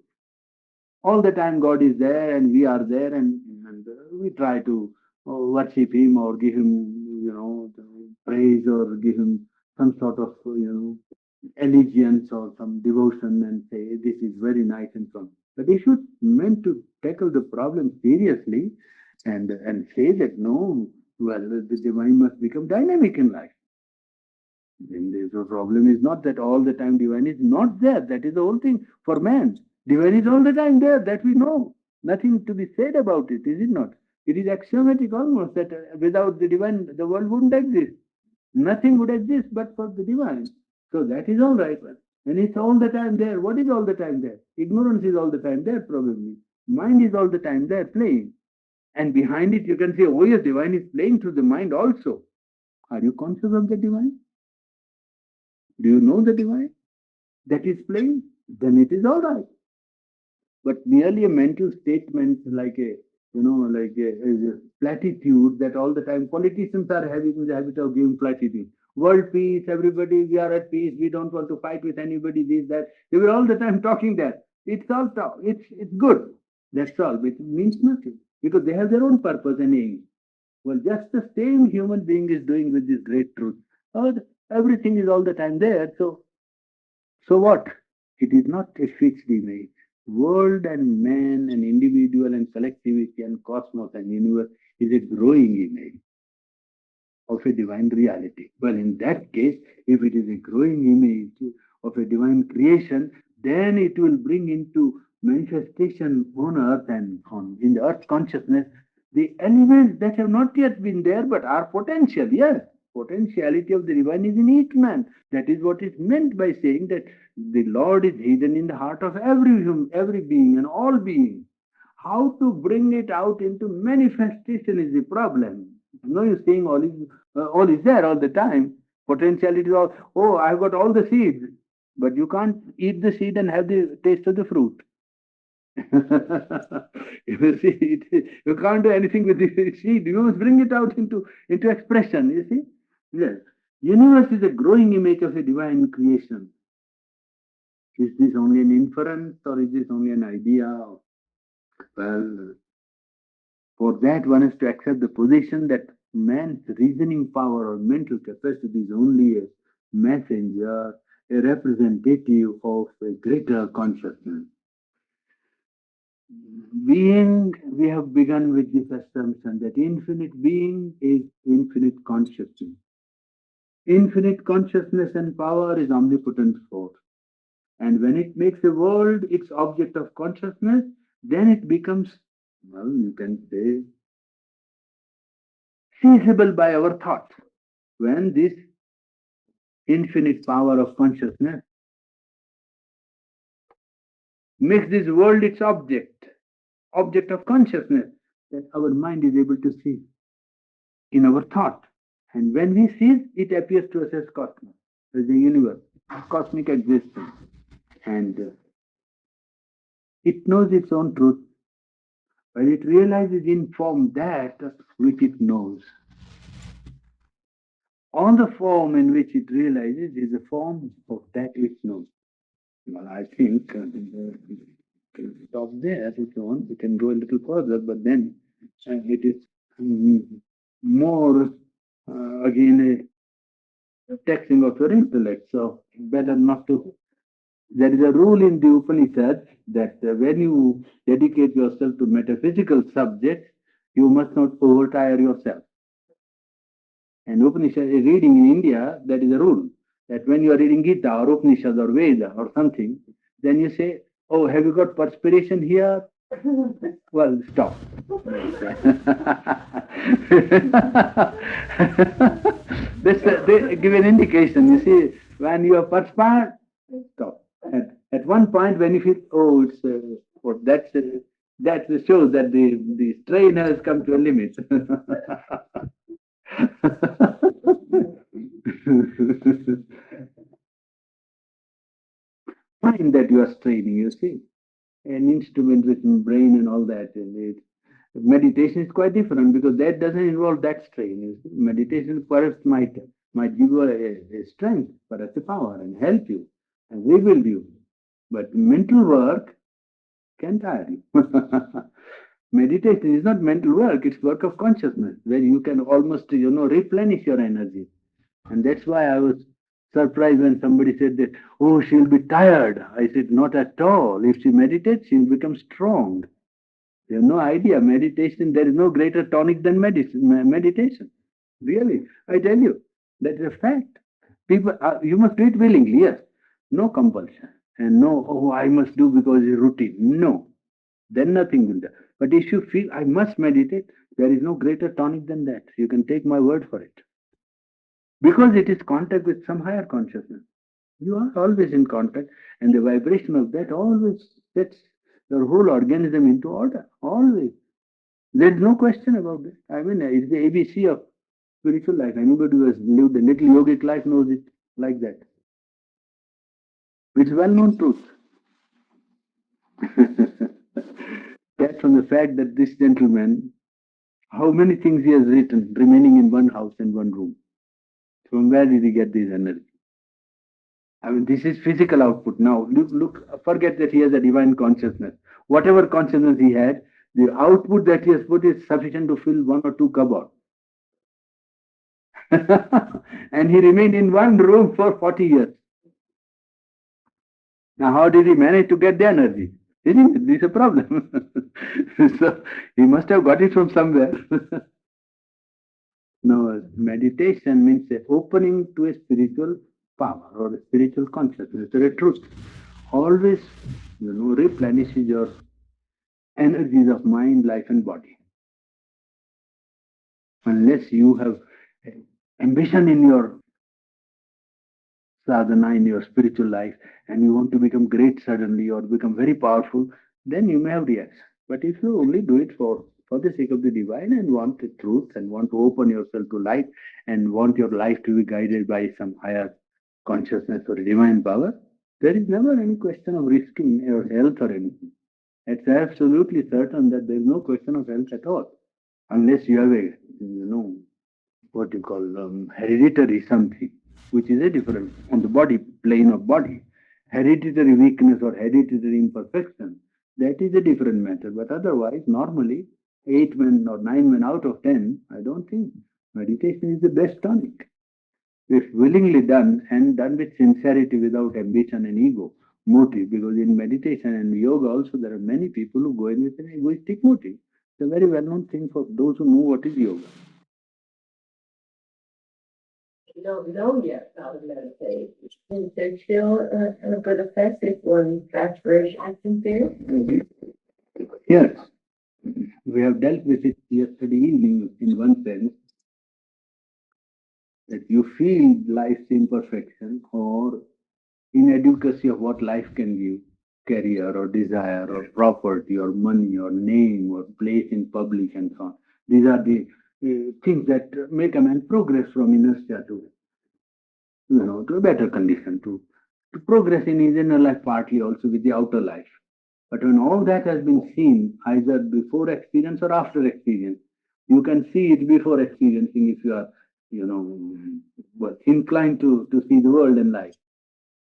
All the time God is there and we are there, and we try to worship Him or give Him, praise, or give Him some sort of, allegiance or some devotion and say this is very nice and so on. But if you meant to tackle the problem seriously and say that no, well, the divine must become dynamic in life. Then the problem is not that all the time divine is not there. That is the whole thing for man. Divine is all the time there, that we know. Nothing to be said about it, is it not? It is axiomatic almost that without the divine, the world wouldn't exist. Nothing would exist but for the divine. So that is all right. And it's all the time there. What is all the time there? Ignorance is all the time there, probably. Mind is all the time there playing. And behind it, you can say, oh, yes, divine is playing through the mind also. Are you conscious of the divine? Do you know the divine that is playing? Then it is all right. But merely a mental statement like a, a platitude that all the time politicians are having the habit of giving platitude. World peace, everybody, we are at peace, we don't want to fight with anybody, this, that. They were all the time talking that. It's all talk. It's good. That's all. But it means nothing. Because they have their own purpose and aim. Well, just the same human being is doing with this great truth. Oh, everything is all the time there. So what? It is not a fixed image. World and man and individual and collectivity and cosmos and universe is a growing image of a divine reality. Well, in that case, if it is a growing image of a divine creation, then it will bring into manifestation on earth and on in the earth consciousness the elements that have not yet been there but are potential. Yes, potentiality of the divine is in each man. That is what is meant by saying that the Lord is hidden in the heart of every being and all beings. How to bring it out into manifestation is the problem. No use saying all is there all the time. Potentiality is all, oh, I've got all the seeds, but you can't eat the seed and have the taste of the fruit. You see, you can't do anything with the seed. You must bring it out into expression. You see, yes. Universe is a growing image of a divine creation. Is this only an inference or is this only an idea? Well, for that, one has to accept the position that man's reasoning power or mental capacity is only a messenger, a representative of a greater consciousness. Being, we have begun with this assumption that infinite being is infinite consciousness. Infinite consciousness and power is omnipotent force. And when it makes a world its object of consciousness, then it becomes, well, you can say, seizable by our thought. When this infinite power of consciousness makes this world its object of consciousness, then our mind is able to see in our thought. And when we see, it appears to us as cosmos, as the universe, cosmic existence. And it knows its own truth, but it realizes in form that which it knows. All the form in which it realizes is a form of that which knows. Well, I think stop there if you want. We can go a little further, but then it is more again a taxing of your intellect. So better not to. There is a rule in the Upanishads that when you dedicate yourself to metaphysical subjects, you must not overtire yourself. And Upanishad reading in India, that is a rule that when you are reading Gita or Upanishad or Veda or something, then you say, oh, have you got perspiration here? Well, stop. They give an indication. You see, when you are perspired, stop. At one point, when you feel, oh, it's what that shows that the strain has come to a limit. Mind that you are straining, you see. An instrument with brain and all that. Meditation is quite different because that doesn't involve that strain. You see. Meditation perhaps might give you a strength, perhaps a power and help you and rebuild you. But mental work can tire you. Meditation is not mental work, it's work of consciousness, where you can almost, replenish your energy. And that's why I was surprised when somebody said that, oh, she'll be tired. I said, not at all. If she meditates, she'll become strong. You have no idea. Meditation, there is no greater tonic than meditation. Really, I tell you, that is a fact. People, you must do it willingly, yes. No compulsion. And no, oh, I must do because it's routine. No, then nothing will do. But if you feel, I must meditate, there is no greater tonic than that. You can take my word for it. Because it is contact with some higher consciousness. You are always in contact, and the vibration of that always sets your whole organism into order. Always. There's no question about it. I mean, it's the ABC of spiritual life. Anybody who has lived a little yogic life knows it like that. It's well known truth. That from the fact that this gentleman, how many things he has written remaining in one house and one room. From where did he get this energy? I mean, this is physical output. Now, look, forget that he has a divine consciousness. Whatever consciousness he had, the output that he has put is sufficient to fill one or two cupboards. And he remained in one room for 40 years. Now, how did he manage to get the energy? Isn't it? This is a problem. So, he must have got it from somewhere. No, meditation means a opening to a spiritual power or a spiritual consciousness or a truth. Always, replenishes your energies of mind, life, and body. Unless you have ambition in your sadhana, in your spiritual life, and you want to become great suddenly or become very powerful, then you may have reaction. But if you only do it for the sake of the divine and want the truth and want to open yourself to light and want your life to be guided by some higher consciousness or a divine power, there is never any question of risking your health or anything. It's absolutely certain that there is no question of health at all, unless you have a, what you call hereditary something, which is a different on the body plane of body. Hereditary weakness or hereditary imperfection, that is a different matter. But otherwise, normally, 8 men or 9 men out of 10, I don't think meditation is the best tonic. If willingly done and done with sincerity, without ambition and ego motive, because in meditation and yoga also there are many people who go in with an egoistic motive. It's a very well-known thing for those who know what is yoga. You don't know yet how to meditate. Is there still a good effect if one's aspiration is sincere? Yes, we have dealt with it yesterday evening in one sense that you feel life's imperfection or inadequacy of what life can give, career or desire or property or money or name or place in public and so on. These are the things that make a man progress from inertia to a better condition, to progress in his inner life, partly also with the outer life. But when all that has been seen, either before experience or after experience, you can see it before experiencing if you are, inclined to see the world and life.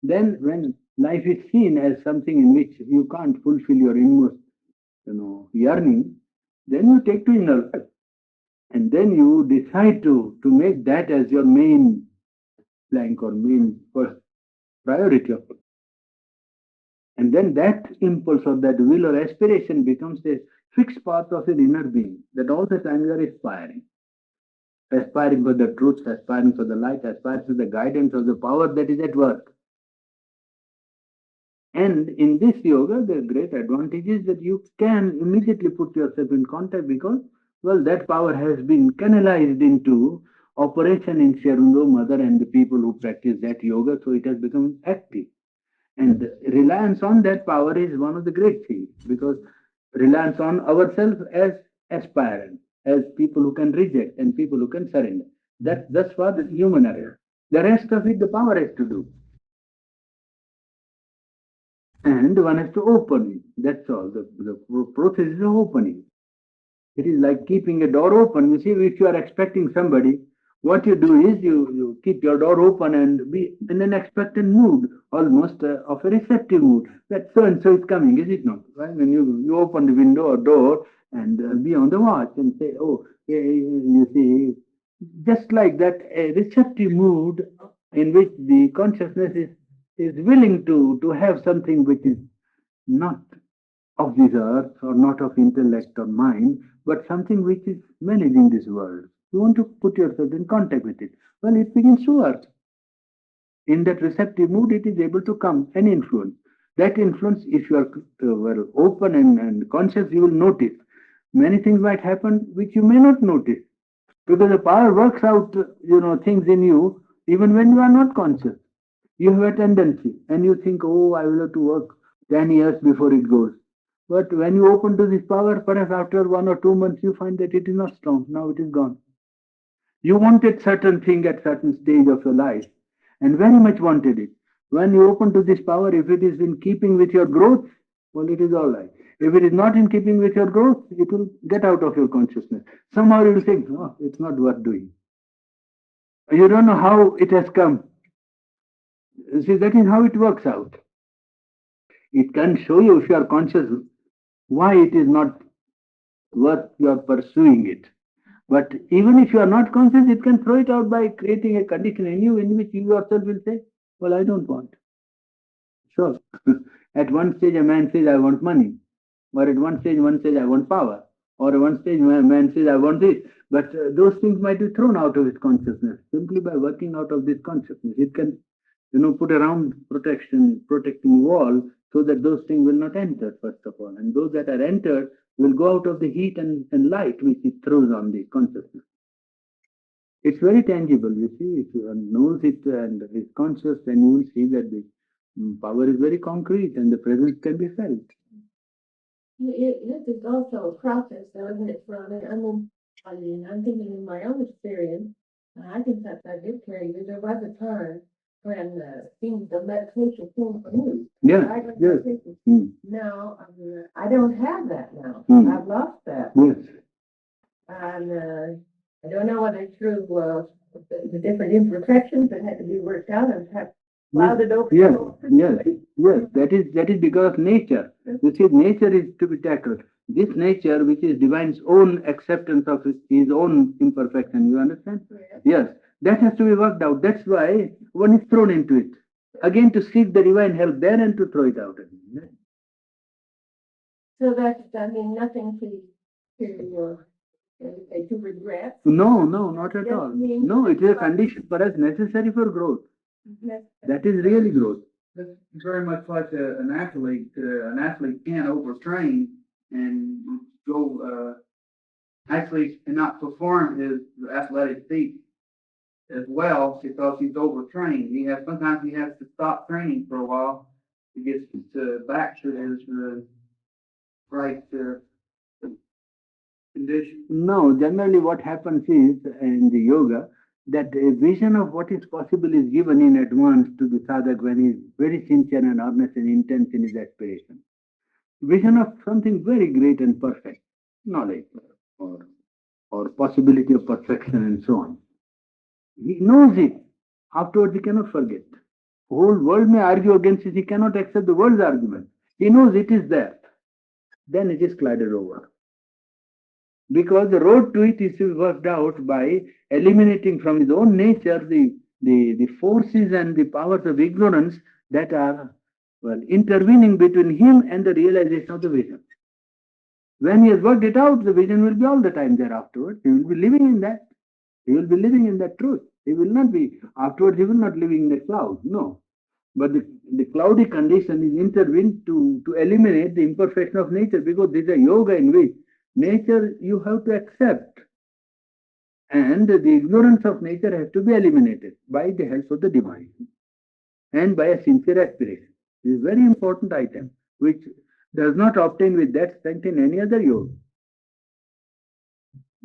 Then when life is seen as something in which you can't fulfill your inmost, yearning, then you take to inner life. And then you decide to make that as your main plank or main first priority of it. And then that impulse or that will or aspiration becomes a fixed part of your inner being, that all the time you are aspiring. Aspiring for the truth, aspiring for the light, aspiring for the guidance of the power that is at work. And in this yoga, the great advantage is that you can immediately put yourself in contact because, well, that power has been canalized into operation in Sherundo, Mother, and the people who practice that yoga, so it has become active. And reliance on that power is one of the great things because reliance on ourselves as aspirants, as people who can reject and people who can surrender. That's for the human area. The rest of it, the power has to do. And one has to open it. That's all. The process is opening. It is like keeping a door open. You see, if you are expecting somebody, what you do is you keep your door open and be in an expectant mood, almost of a receptive mood. That so and so is coming, is it not? Right? When you open the window or door and be on the watch and say, oh, you see, just like that, a receptive mood in which the consciousness is willing to have something which is not of this earth or not of intellect or mind, but something which is managing this world. You want to put yourself in contact with it. Well, it begins to work. In that receptive mood, it is able to come and influence. That influence, if you are well open and conscious, you will notice. Many things might happen which you may not notice because the power works out, things in you even when you are not conscious. You have a tendency and you think, oh, I will have to work 10 years before it goes. But when you open to this power, perhaps after 1 or 2 months, you find that it is not strong. Now it is gone. You wanted certain thing at certain stage of your life and very much wanted it. When you open to this power, if it is in keeping with your growth, well, it is all right. If it is not in keeping with your growth, it will get out of your consciousness. Somehow you will think, oh, it's not worth doing. You don't know how it has come. See, that is how it works out. It can show you, if you are conscious, why it is not worth your pursuing it. But even if you are not conscious, it can throw it out by creating a condition in you in which you yourself will say, well, I don't want. Sure. At one stage, a man says, I want money. Or at one says, I want power. Or at one stage, a man says, I want this. But those things might be thrown out of his consciousness simply by working out of this consciousness. It can, put around protecting wall so that those things will not enter, first of all. And those that are entered will go out of the heat and light which it throws on the consciousness. It's very tangible, you see. If one knows it and is conscious, then you will see that the power is very concrete and the presence can be felt. This is also a process, though, isn't it, Purani? I'm thinking in my own experience, and I think that I did tell you, there was a time when things, the meditation came for me. Yes, I got yes. meditation. Now, I don't have that now. I've lost that. Yes. And I don't know whether it's through the different imperfections that had to be worked out and have clouded over. Yes, yes. That is because of nature. You see, nature is to be tackled. This nature, which is divine's own acceptance of his own imperfection, you understand? Yes, that has to be worked out. That's why one is thrown into it. Again, to seek the divine help there and to throw it out again. So that's, nothing to regret. No, not at all. No, it is a condition for us necessary for growth. That is really growth. It's very much like an athlete. An athlete can't overtrain and go. Actually, cannot perform his athletic feat as well because he's overtrained. Sometimes he has to stop training for a while to get back to his right condition. No, generally what happens is in the yoga that a vision of what is possible is given in advance to the sadhak when he is very sincere and earnest and intense in his aspiration. Vision of something very great and perfect, knowledge or possibility of perfection and so on. He knows it. Afterwards, he cannot forget. The whole world may argue against it. He cannot accept the world's argument. He knows it is there. Then it is glided over. Because the road to it is worked out by eliminating from his own nature the forces and the powers of ignorance that are intervening between him and the realization of the vision. When he has worked it out, the vision will be all the time there afterwards. He will be living in that. He will be living in that truth. He will not be, afterwards, he will not living in the cloud. No. But the cloudy condition is intervened to eliminate the imperfection of nature, because this is a yoga in which nature you have to accept. And the ignorance of nature has to be eliminated by the help of the divine and by a sincere aspiration. This is a very important item which does not obtain with that strength in any other yoga.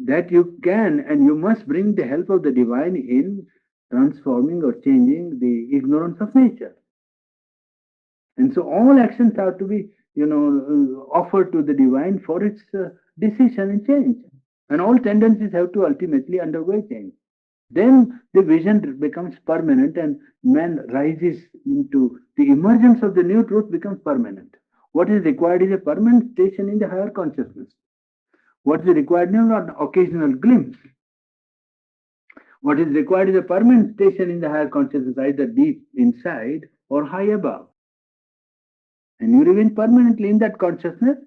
That you can and you must bring the help of the divine in transforming or changing the ignorance of nature. And so all actions have to be, offered to the divine for its decision and change. And all tendencies have to ultimately undergo change. Then the vision becomes permanent and man rises into the emergence of the new truth becomes permanent. What is required is a permanent station in the higher consciousness. What is required now is not an occasional glimpse. What is required is a permanent station in the higher consciousness, either deep inside or high above. And you remain permanently in that consciousness,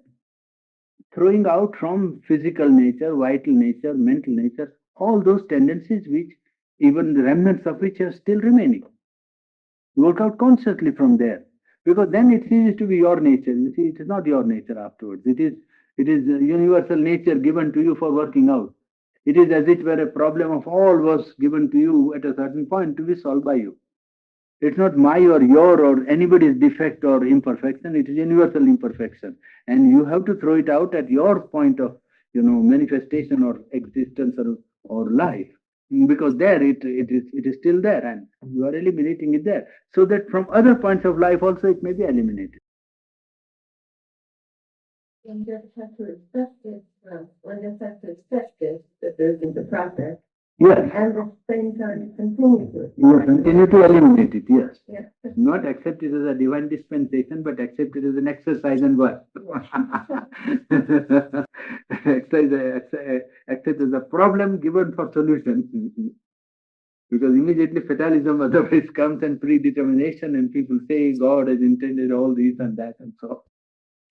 throwing out from physical nature, vital nature, mental nature, all those tendencies which even the remnants of which are still remaining. You work out consciously from there. Because then it ceases to be your nature. You see, it is not your nature afterwards. It is a universal nature given to you for working out. It is as it were a problem of all was given to you at a certain point to be solved by you. It's not my or your or anybody's defect or imperfection. It is universal imperfection, and you have to throw it out at your point of manifestation or existence or life, because there it is still there, and you are eliminating it there, so that from other points of life also it may be eliminated. One just has to accept this, one just has to accept this, that there's the process, Yes, and at the same time continue to. you continue to eliminate it. Yes. Yes. Not accept it as a divine dispensation, but accept it as an exercise and work. Accept as a problem given for solution. Because immediately fatalism otherwise comes and predetermination, and people say God has intended all this and that and so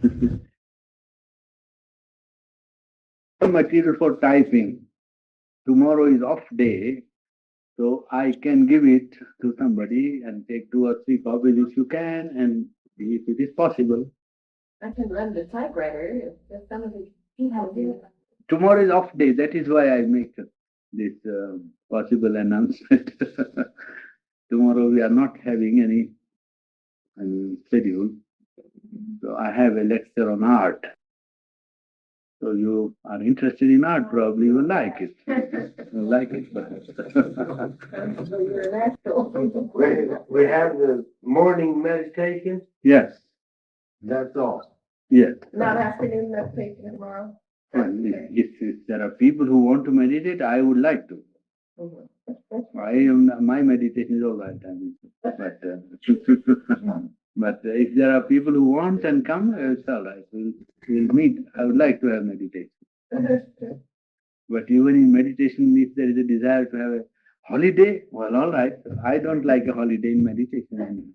on. Material for typing. Tomorrow is off day, so I can give it to somebody and take 2 or 3 copies if you can, and if it is possible. I can run the typewriter if somebody has it. Tomorrow is off day. That is why I make this possible announcement. Tomorrow we are not having any schedule. So I have a lecture on art. So you are interested in art, probably you will like it. You'll like it, perhaps. So you're an actual. We have the morning meditation, Yes, that's all. yes. Not afternoon meditation tomorrow. Well, if there are people who want to meditate, I would like to. My meditation is all right. But if there are people who want and come, it's all right. We'll meet. I would like to have meditation. But even in meditation, if there is a desire to have a holiday, well, all right. I don't like a holiday in meditation.